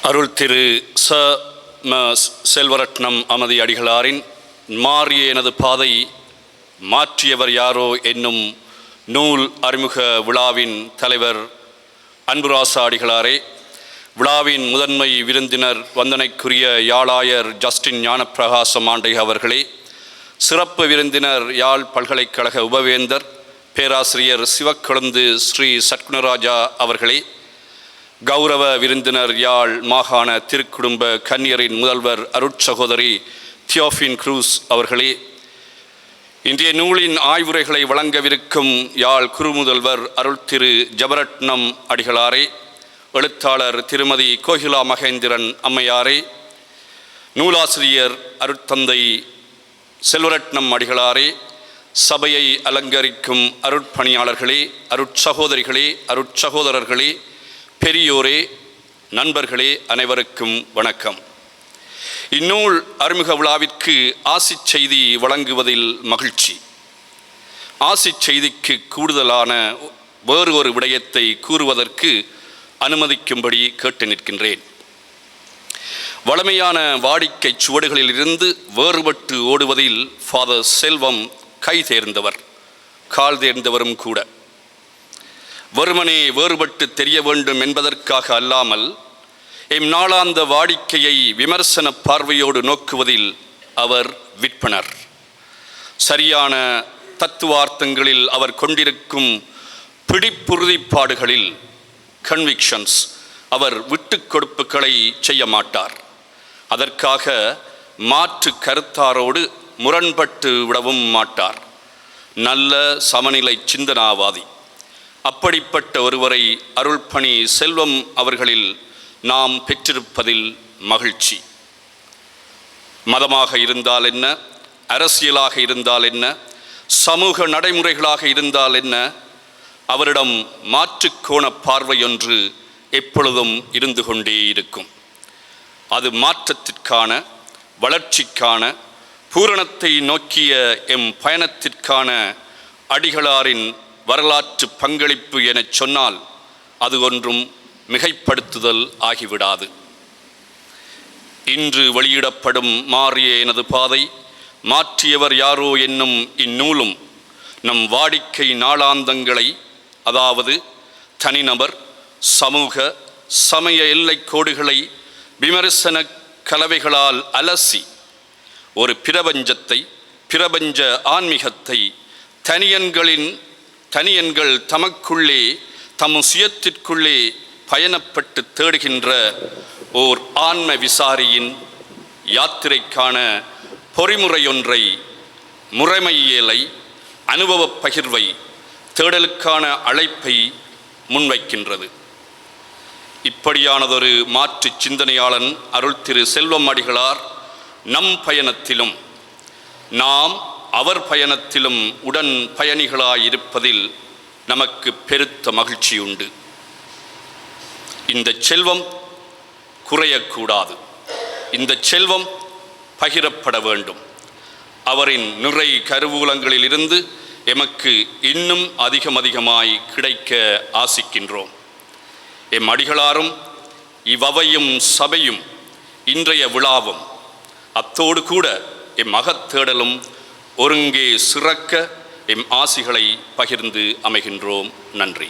அருள் திரு ச ம செல்வரட்னம் அமதி அடிகளாரின் மாறிய எனது பாதை மாற்றியவர் யாரோ என்னும் நூல் அறிமுக விழாவின் தலைவர் அன்புராசா அடிகளாரே, விழாவின் முதன்மை விருந்தினர் வந்தனைக்குரிய யாழாயர் ஜஸ்டின் ஞானப்பிரகாசம் ஆண்டை அவர்களே, சிறப்பு விருந்தினர் யாழ் பல்கலைக்கழக உபவேந்தர் பேராசிரியர் சிவக்கொழுந்து ஸ்ரீ சட்குணராஜா அவர்களே, கௌரவ விருந்தினர் யாழ் மாகாண திருக்குடும்ப கன்னியரின் முதல்வர் அருட்சகோதரி தியோஃபின் க்ரூஸ் அவர்களே, இன்றைய நூலின் ஆய்வுரைகளை வழங்கவிருக்கும் யாழ் குருமுதல்வர் அருள் திரு ஜபரட்னம் அடிகளாரே, எழுத்தாளர் திருமதி கோகிலா மகேந்திரன் அம்மையாரே, நூலாசிரியர் அருட்தந்தை செல்வரட்னம் அடிகளாரே, சபையை அலங்கரிக்கும் அருட்பணியாளர்களே, அருட்சகோதரிகளே, அருட்சகோதரர்களே, பெரியோரே, நண்பர்களே, அனைவருக்கும் வணக்கம். இந்நூல் அறிமுக விழாவிற்கு ஆசிச் செய்தி வழங்குவதில் மகிழ்ச்சி. ஆசிச் செய்திக்கு கூடுதலான வேறு ஒரு விடயத்தை கூறுவதற்கு அனுமதிக்கும்படி கேட்டு நிற்கின்றேன். வளமையான வாடிக்கை சுவடுகளிலிருந்து வேறுபட்டு ஓடுவதில் ஃபாதர் செல்வம் கை தேர்ந்தவர், கால் தேர்ந்தவரும் கூட. வெறுமனே வேறுபட்டு தெரிய வேண்டும் என்பதற்காக அல்லாமல் எம் நாளாந்த வாடிக்கையை விமர்சன பார்வையோடு நோக்குவதில் அவர் விற்பனர். சரியான தத்துவார்த்தங்களில் அவர் கொண்டிருக்கும் பிடிப்புறுதிப்பாடுகளில் கன்விக்ஷன்ஸ் அவர் விட்டு கொடுப்புகளை செய்ய மாட்டார். அதற்காக மாற்று கருத்தாரோடு முரண்பட்டு விடவும் மாட்டார். நல்ல சமநிலை சிந்தனாவாதி. அப்படிப்பட்ட ஒருவரை அருள்பணி செல்வம் அவர்களில் நாம் பெற்றிருப்பதில் மகிழ்ச்சி. மதமாக இருந்தால் என்ன, அரசியலாக இருந்தால் என்ன, சமூக நடைமுறைகளாக இருந்தால் என்ன, அவரிடம் மாற்றுக்கோண பார்வையொன்று எப்பொழுதும் இருந்து கொண்டே இருக்கும். அது மாற்றத்திற்கான, வளர்ச்சிக்கான, பூரணத்தை நோக்கிய எம் பயணத்திற்கான அடிகளாரின் வரலாற்று பங்களிப்பு எனச் சொன்னால் அது ஒன்றும் மிகைப்படுத்துதல் ஆகிவிடாது. இன்று வெளியிடப்படும் மாறிய எனது பாதை மாற்றியவர் யாரோ என்னும் இந்நூலும் நம் வாடிக்கை நாளாந்தங்களை, அதாவது தனிநபர், சமூக, சமய எல்லை கோடுகளை விமர்சன கலவைகளால் அலசி ஒரு பிரபஞ்சத்தை, பிரபஞ்ச ஆன்மீகத்தை தனியன்கள் தமக்குள்ளே, தம் சுயத்திற்குள்ளே பயணப்பட்டு தேடுகின்ற ஓர் ஆன்ம விசாரியின் யாத்திரைக்கான பொறிமுறையொன்றை, முறைமையியலை, அனுபவ பகிர்வை, தேடலுக்கான அழைப்பை முன்வைக்கின்றது. இப்படியானதொரு மாற்று சிந்தனையாளன் அருள் திரு செல்வம் அடிகளார் நம் பயணத்திலும் நாம் அவர் பயணத்திலும் உடன் பயணிகளாயிருப்பதில் நமக்கு பெருத்த மகிழ்ச்சி உண்டு. இந்த செல்வம் குறையக்கூடாது. இந்த செல்வம் பகிரப்பட வேண்டும். அவரின் நிறை கருவூலங்களிலிருந்து எமக்கு இன்னும் அதிகமாய் கிடைக்க ஆசிக்கின்றோம். எம் அடிகளாரும் இவ்வவையும் சபையும் இன்றைய விழாவும் அத்தோடு கூட எம் அகத்தேடலும் ஒருங்கே சிறக்க எம் ஆசிகளை பகிர்ந்து அமைகின்றோம். நன்றி.